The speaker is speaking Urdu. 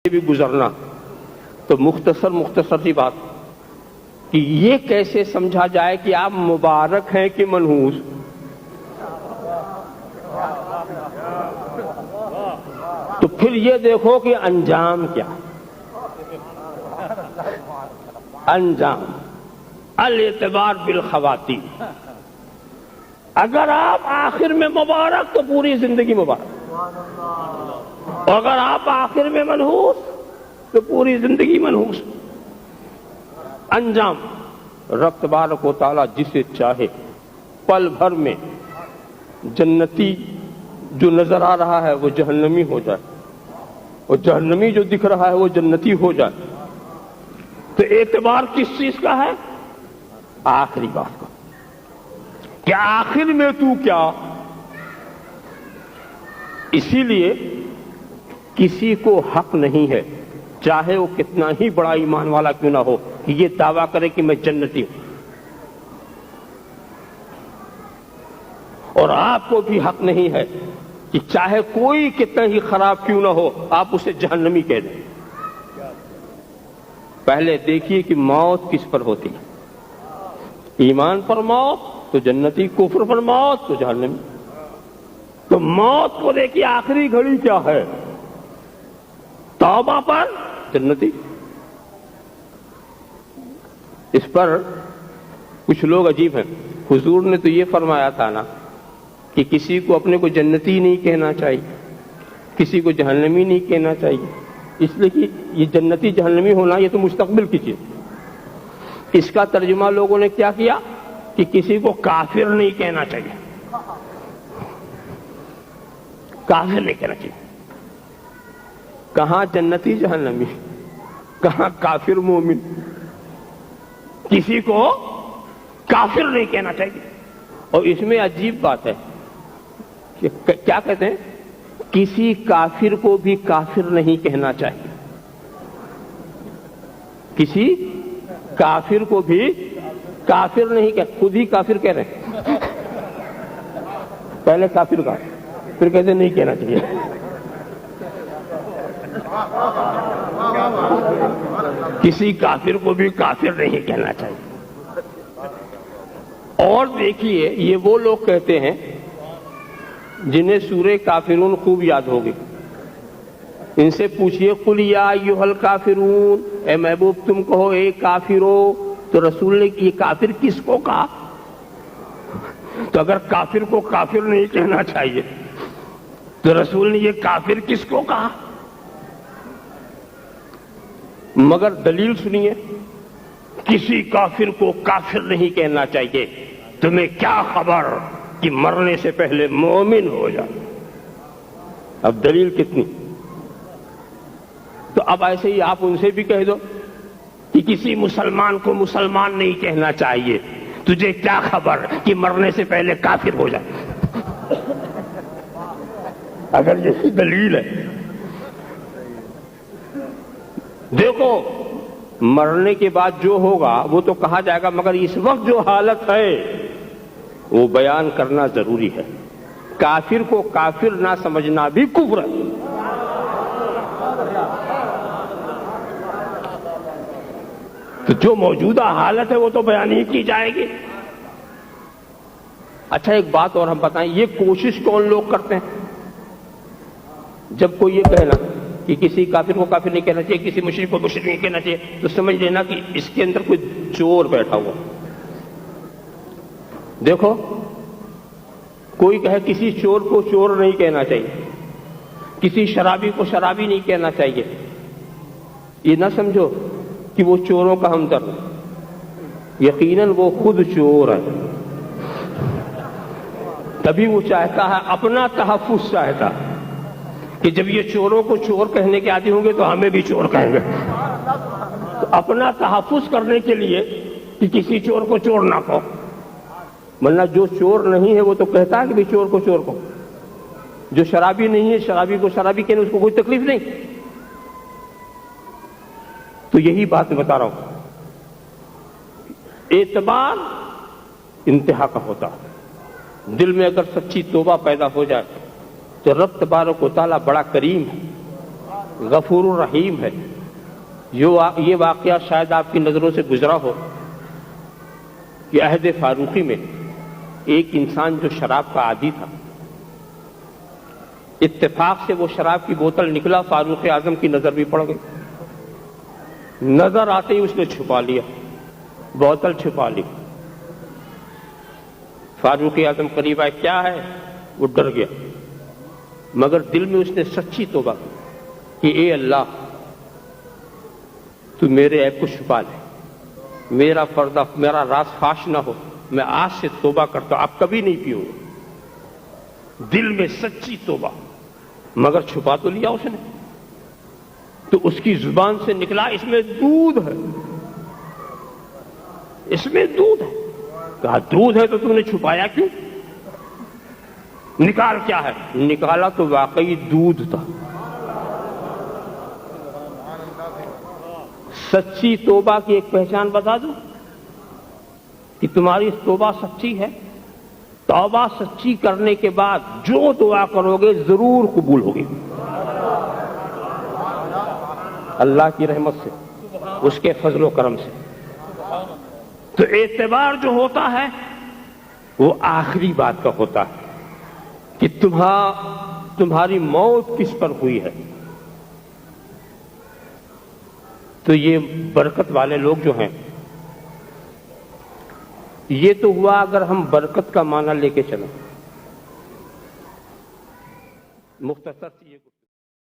بھی گزرنا. تو مختصر سی بات کہ یہ کیسے سمجھا جائے کہ آپ مبارک ہیں کہ منحوس؟ تو پھر یہ دیکھو کہ انجام کیا. انجام الاعتبار بالخواتین. اگر آپ آخر میں مبارک تو پوری زندگی مبارک، اور اگر آپ آخر میں منحوس تو پوری زندگی منحوس. انجام رب تبارک و تعالیٰ جسے چاہے پل بھر میں جنتی جو نظر آ رہا ہے وہ جہنمی ہو جائے، اور جہنمی جو دکھ رہا ہے وہ جنتی ہو جائے. تو اعتبار کس چیز کا ہے؟ آخری بات کا کہ آخر میں تو کیا. اسی لیے کسی کو حق نہیں ہے، چاہے وہ کتنا ہی بڑا ایمان والا کیوں نہ ہو، کہ یہ دعویٰ کرے کہ میں جنتی ہوں. اور آپ کو بھی حق نہیں ہے کہ چاہے کوئی کتنا ہی خراب کیوں نہ ہو آپ اسے جہنمی کہہ دیں. پہلے دیکھیے کہ موت کس پر ہوتی ہے. ایمان پر موت تو جنتی، کفر پر موت تو جہنمی. تو موت کو دیکھیے آخری گھڑی کیا ہے، توبہ پر جنتی. اس پر کچھ لوگ عجیب ہیں. حضور نے تو یہ فرمایا تھا نا کہ کسی کو اپنے کو جنتی نہیں کہنا چاہیے، کسی کو جہنمی نہیں کہنا چاہیے، اس لیے کہ یہ جنتی جہنمی ہونا یہ تو مستقبل کی چیز. اس کا ترجمہ لوگوں نے کیا کیا کہ کسی کو کافر نہیں کہنا چاہیے، کافر نہیں کہنا چاہیے. کہاں جنتی جہنمی، کہاں کافر مومن. کسی کو کافر نہیں کہنا چاہیے. اور اس میں عجیب بات ہے کہ کیا کہتے ہیں، کسی کافر کو بھی کافر نہیں کہنا چاہیے. کسی کافر کو بھی کافر نہیں کہتے، خود ہی کافر کہہ رہے ہیں. پہلے کافر کا پھر کہتے نہیں کہنا چاہیے. کسی کافر کو بھی کافر نہیں کہنا چاہیے. اور دیکھیے یہ وہ لوگ کہتے ہیں جنہیں سورہ کافرون خوب یاد ہوگی. ان سے پوچھئے قل یا ایھا الکافرون، اے محبوب تم کہو اے کافرو. تو رسول نے یہ کافر کس کو کہا؟ تو اگر کافر کو کافر نہیں کہنا چاہیے تو رسول نے یہ کافر کس کو کہا؟ مگر دلیل سنیے، کسی کافر کو کافر نہیں کہنا چاہیے. تمہیں کیا خبر کہ مرنے سے پہلے مومن ہو جائے. اب دلیل کتنی. تو اب ایسے ہی آپ ان سے بھی کہہ دو کہ کسی مسلمان کو مسلمان نہیں کہنا چاہیے، تجھے کیا خبر کہ مرنے سے پہلے کافر ہو جائے. اگر یہ دلیل ہے، دیکھو مرنے کے بعد جو ہوگا وہ تو کہا جائے گا، مگر اس وقت جو حالت ہے وہ بیان کرنا ضروری ہے. کافر کو کافر نہ سمجھنا بھی کفر ہے. تو جو موجودہ حالت ہے وہ تو بیان ہی کی جائے گی. اچھا ایک بات اور ہم بتائیں، یہ کوشش کون لوگ کرتے ہیں؟ جب کوئی یہ کہنا کہ کسی کافر کو کافر نہیں کہنا چاہیے، کسی مشرک کو مشرک نہیں کہنا چاہیے، تو سمجھ لینا کہ اس کے اندر کوئی چور بیٹھا ہوا. دیکھو کوئی کہے کسی چور کو چور نہیں کہنا چاہیے، کسی شرابی کو شرابی نہیں کہنا چاہیے. یہ نہ سمجھو کہ وہ چوروں کا ہمدرد، یقیناً وہ خود چور ہے. تبھی وہ چاہتا ہے، اپنا تحفظ چاہتا ہے کہ جب یہ چوروں کو چور کہنے کے عادی ہوں گے تو ہمیں بھی چور کہیں گے. تو اپنا تحفظ کرنے کے لیے کہ کسی چور کو چور نہ کہو، ورنہ جو چور نہیں ہے وہ تو کہتا ہے کہ بھی چور کو چور کہو. جو شرابی نہیں ہے شرابی کو شرابی کہنے اس کو کوئی تکلیف نہیں. تو یہی بات میں بتا رہا ہوں، اعتبار انتہا کا ہوتا ہے. دل میں اگر سچی توبہ پیدا ہو جائے تو رب تبارک و تعالیٰ بڑا کریم ہے. غفور الرحیم ہے. یہ واقعہ شاید آپ کی نظروں سے گزرا ہو کہ عہد فاروقی میں ایک انسان جو شراب کا عادی تھا، اتفاق سے وہ شراب کی بوتل نکلا، فاروق اعظم کی نظر بھی پڑ گئی. نظر آتے ہی اس نے چھپا لیا، بوتل چھپا لی. فاروق اعظم قریب آئے، کیا ہے؟ وہ ڈر گیا، مگر دل میں اس نے سچی توبہ کی کہ اے اللہ، تو میرے عیب کو چھپا لے، میرا پردہ، میرا راز فاش نہ ہو، میں آج سے توبہ کرتا ہوں، اب کبھی نہیں پیوں گا. دل میں سچی توبہ، مگر چھپا تو لیا اس نے. تو اس کی زبان سے نکلا، اس میں دودھ ہے، اس میں دودھ ہے. کہا دودھ ہے تو تم نے چھپایا کیوں؟ نکال کیا ہے؟ نکالا تو واقعی دودھ تھا. سچی توبہ کی ایک پہچان بتا دوں کہ تمہاری توبہ سچی ہے. توبہ سچی کرنے کے بعد جو دعا کرو گے ضرور قبول ہوگی، اللہ کی رحمت سے، اس کے فضل و کرم سے. تو اعتبار جو ہوتا ہے وہ آخری بات کا ہوتا ہے کہ تمہاری موت کس پر ہوئی ہے. تو یہ برکت والے لوگ جو ہیں، یہ تو ہوا اگر ہم برکت کا معنی لے کے چلیں. مختصر سی یہ